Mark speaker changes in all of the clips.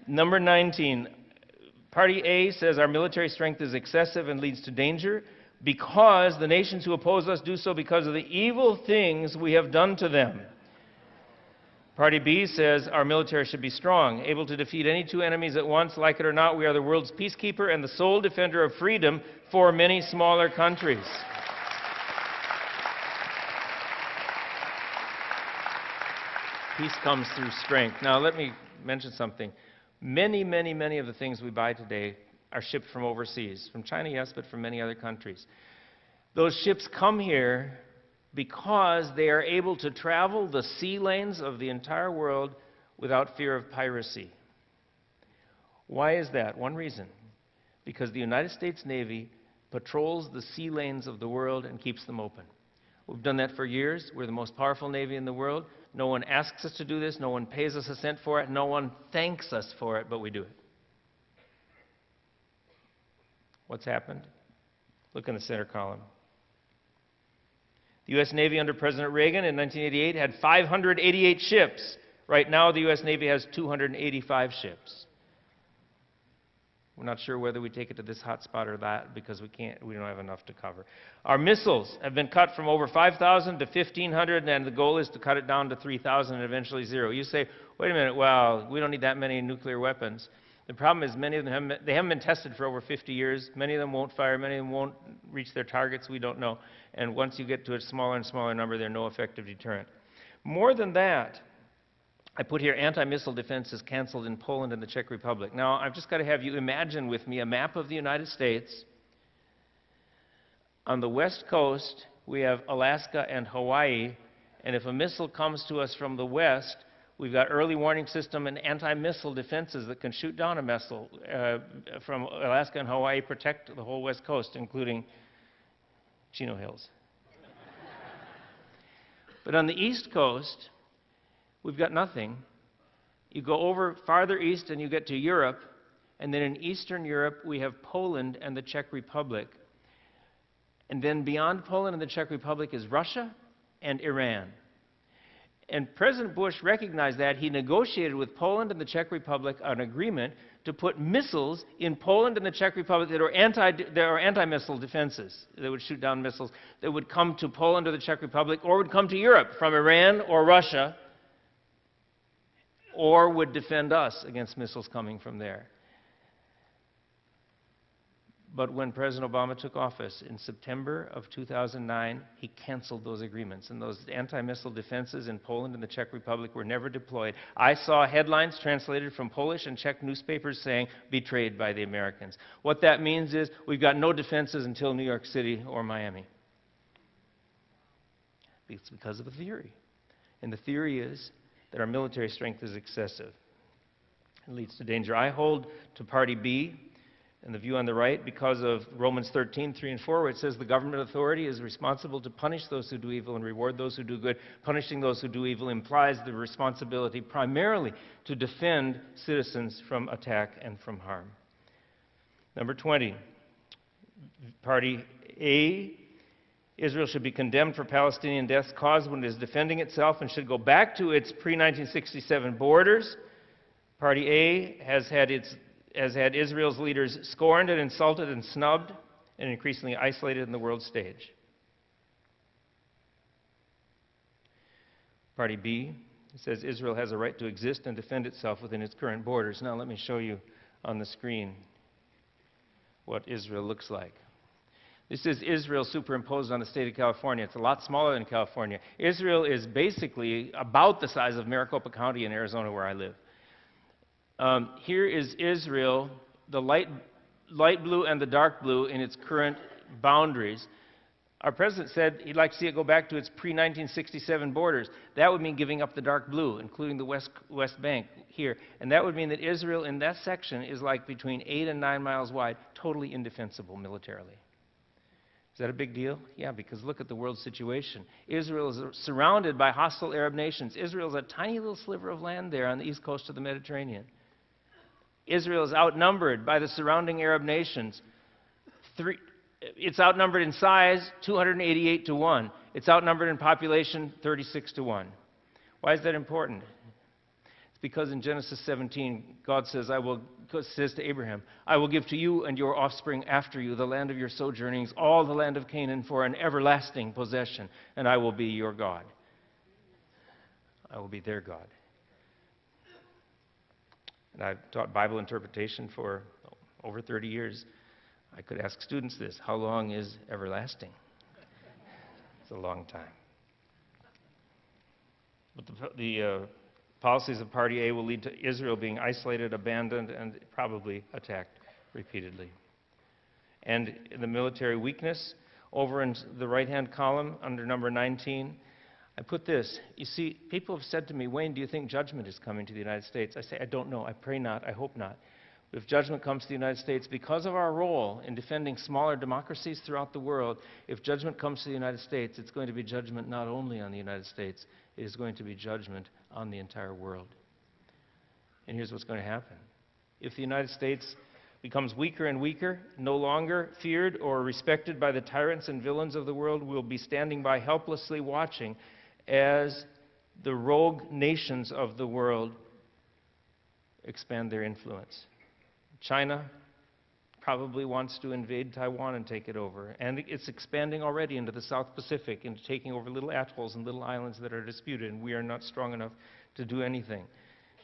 Speaker 1: Number 19, Party A says our military strength is excessive and leads to danger because the nations who oppose us do so because of the evil things we have done to them. Party B says our military should be strong, able to defeat any two enemies at once. Like it or not, we are the world's peacekeeper and the sole defender of freedom for many smaller countries. Peace comes through strength. Now, let me mention something. Many of the things we buy today are shipped from overseas, from China, yes, but from many other countries. Those ships come here because they are able to travel the sea lanes of the entire world without fear of piracy. Why is that? One reason. Because the United States Navy patrols the sea lanes of the world and keeps them open. We've done that for years. We're the most powerful Navy in the world. No one asks us to do this. No one pays us a cent for it. No one thanks us for it, but we do it. What's happened? Look in the center column. The U.S. Navy under President Reagan in 1988 had 588 ships. Right now, the U.S. Navy has 285 ships. We're not sure whether we take it to this hot spot or that because we don't have enough to cover. Our missiles have been cut from over 5,000 to 1,500, and the goal is to cut it down to 3,000 and eventually zero. You say, wait a minute, well, we don't need that many nuclear weapons. The problem is many of them haven't been tested for over 50 years. Many of them won't fire. Many of them won't reach their targets. We don't know. And once you get to a smaller and smaller number, they're no effective deterrent. More than that, I put here anti-missile defense is canceled in Poland and the Czech Republic. Now, I've just got to have you imagine with me a map of the United States. On the west coast, we have Alaska and Hawaii, and if a missile comes to us from the west, we've got early warning system and anti-missile defenses that can shoot down a missile from Alaska and Hawaii, protect the whole west coast, including Chino Hills. But on the east coast, we've got nothing. You go over farther east and you get to Europe, and then in Eastern Europe we have Poland and the Czech Republic. And then beyond Poland and the Czech Republic is Russia and Iran. And President Bush recognized that. He negotiated with Poland and the Czech Republic an agreement to put missiles in Poland and the Czech Republic that are anti-missile defenses, that would shoot down missiles that would come to Poland or the Czech Republic or would come to Europe from Iran or Russia, or would defend us against missiles coming from there. But when President Obama took office in September of 2009, he canceled those agreements, and those anti-missile defenses in Poland and the Czech Republic were never deployed. I saw headlines translated from Polish and Czech newspapers saying, betrayed by the Americans. What that means is we've got no defenses until New York City or Miami. It's because of a theory. And the theory is that our military strength is excessive. It leads to danger. I hold to Party B and the view on the right because of Romans 13:3 and 4, where it says the government authority is responsible to punish those who do evil and reward those who do good. Punishing those who do evil implies the responsibility primarily to defend citizens from attack and from harm. Number 20, Party A, Israel should be condemned for Palestinian deaths caused when it is defending itself and should go back to its pre-1967 borders. Party A has had Israel's leaders scorned and insulted and snubbed and increasingly isolated in the world stage. Party B says Israel has a right to exist and defend itself within its current borders. Now let me show you on the screen what Israel looks like. This is Israel superimposed on the state of California. It's a lot smaller than California. Israel is basically about the size of Maricopa County in Arizona, where I live. Here is Israel, the light blue and the dark blue in its current boundaries. Our president said he'd like to see it go back to its pre-1967 borders. That would mean giving up the dark blue, including the West Bank here. And that would mean that Israel in that section is like between 8 and 9 miles wide, totally indefensible militarily. Is that a big deal? Yeah, because look at the world situation. Israel is surrounded by hostile Arab nations. Israel is a tiny little sliver of land there on the east coast of the Mediterranean. Israel is outnumbered by the surrounding Arab nations. It's outnumbered in size 288 to 1. It's outnumbered in population 36 to 1. Why is that important? It's because in Genesis 17, God says, says to Abraham, I will give to you and your offspring after you the land of your sojournings, all the land of Canaan for an everlasting possession, and I will be your God. I will be their God. And I've taught Bible interpretation for over 30 years. I could ask students this: how long is everlasting? It's a long time. But the policies of Party A will lead to Israel being isolated, abandoned, and probably attacked repeatedly. And the military weakness, over in the right-hand column under number 19, I put this. You see, people have said to me, Wayne, do you think judgment is coming to the United States? I say, I don't know. I pray not. I hope not. If judgment comes to the United States, because of our role in defending smaller democracies throughout the world, if judgment comes to the United States, it's going to be judgment not only on the United States, it is going to be judgment on the entire world. And here's what's going to happen. If the United States becomes weaker and weaker, no longer feared or respected by the tyrants and villains of the world, we'll be standing by helplessly watching as the rogue nations of the world expand their influence. China probably wants to invade Taiwan and take it over. And it's expanding already into the South Pacific, into taking over little atolls and little islands that are disputed, and we are not strong enough to do anything.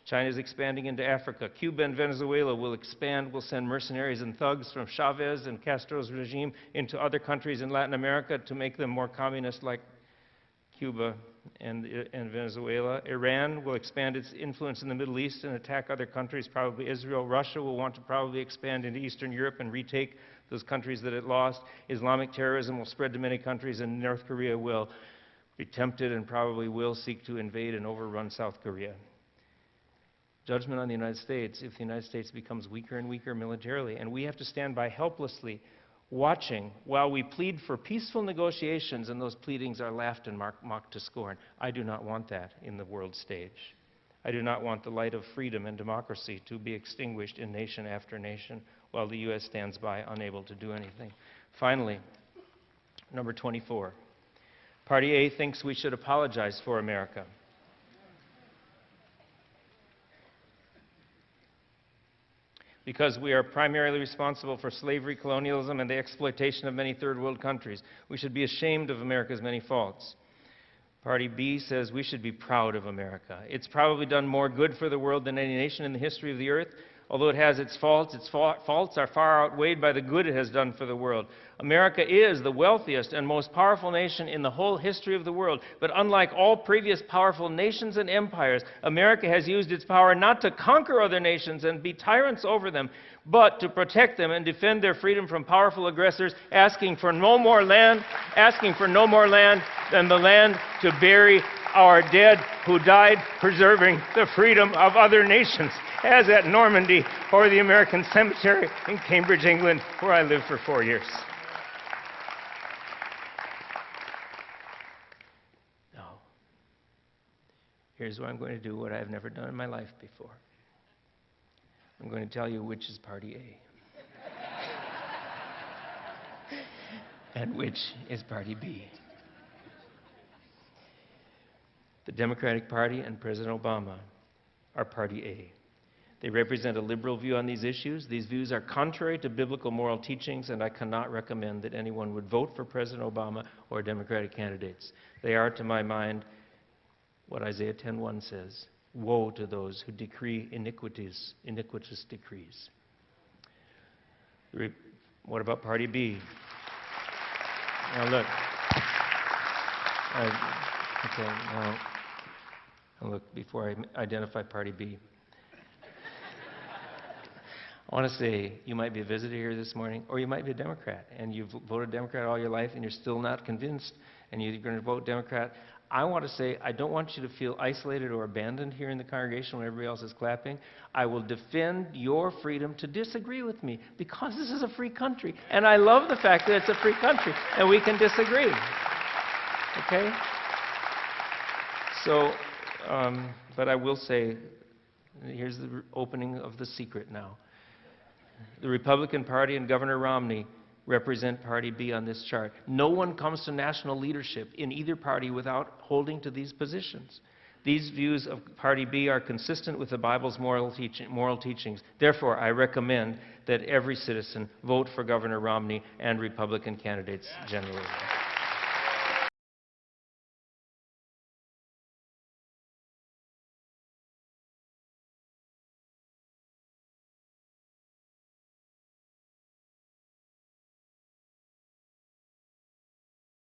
Speaker 1: China is expanding into Africa. Cuba and Venezuela will expand, will send mercenaries and thugs from Chavez and Castro's regime into other countries in Latin America to make them more communist like Cuba and Venezuela. Iran will expand its influence in the Middle East and attack other countries, probably Israel. Russia will want to probably expand into Eastern Europe and retake those countries that it lost. Islamic terrorism will spread to many countries, and North Korea will be tempted and probably will seek to invade and overrun South Korea. Judgment on the United States if the United States becomes weaker and weaker militarily, and we have to stand by helplessly watching while we plead for peaceful negotiations, and those pleadings are laughed and mocked to scorn. I do not want that in the world stage. I do not want the light of freedom and democracy to be extinguished in nation after nation while the U.S. stands by unable to do anything. Finally, number 24. Party A thinks we should apologize for America. Because we are primarily responsible for slavery, colonialism, and the exploitation of many third world countries. We should be ashamed of America's many faults. Party B says we should be proud of America. It's probably done more good for the world than any nation in the history of the earth. Although it has its faults are far outweighed by the good it has done for the world. America is the wealthiest and most powerful nation in the whole history of the world. But unlike all previous powerful nations and empires, America has used its power not to conquer other nations and be tyrants over them, but to protect them and defend their freedom from powerful aggressors, asking for no more land than the land to bury our dead who died preserving the freedom of other nations, as at Normandy or the American Cemetery in Cambridge, England, where I lived for 4 years. No. Here's what I'm going to do, what I've never done in my life before. I'm going to tell you which is Party A and which is Party B. The Democratic Party and President Obama are Party A. They represent a liberal view on these issues. These views are contrary to biblical moral teachings, and I cannot recommend that anyone would vote for President Obama or Democratic candidates. They are, to my mind, what Isaiah 10:1 says, woe to those who decree iniquitous decrees. What about Party B? Now look. Look, before I identify Party B, I want to say you might be a visitor here this morning, or you might be a Democrat, and you've voted Democrat all your life, and you're still not convinced, and you're going to vote Democrat. I want to say I don't want you to feel isolated or abandoned here in the congregation when everybody else is clapping. I will defend your freedom to disagree with me, because this is a free country, and I love the fact that it's a free country, and we can disagree. Okay? So, but I will say, here's the opening of the secret now. The Republican Party and Governor Romney represent Party B on this chart. No one comes to national leadership in either party without holding to these positions. These views of Party B are consistent with the Bible's moral teachings. Therefore, I recommend that every citizen vote for Governor Romney and Republican candidates generally.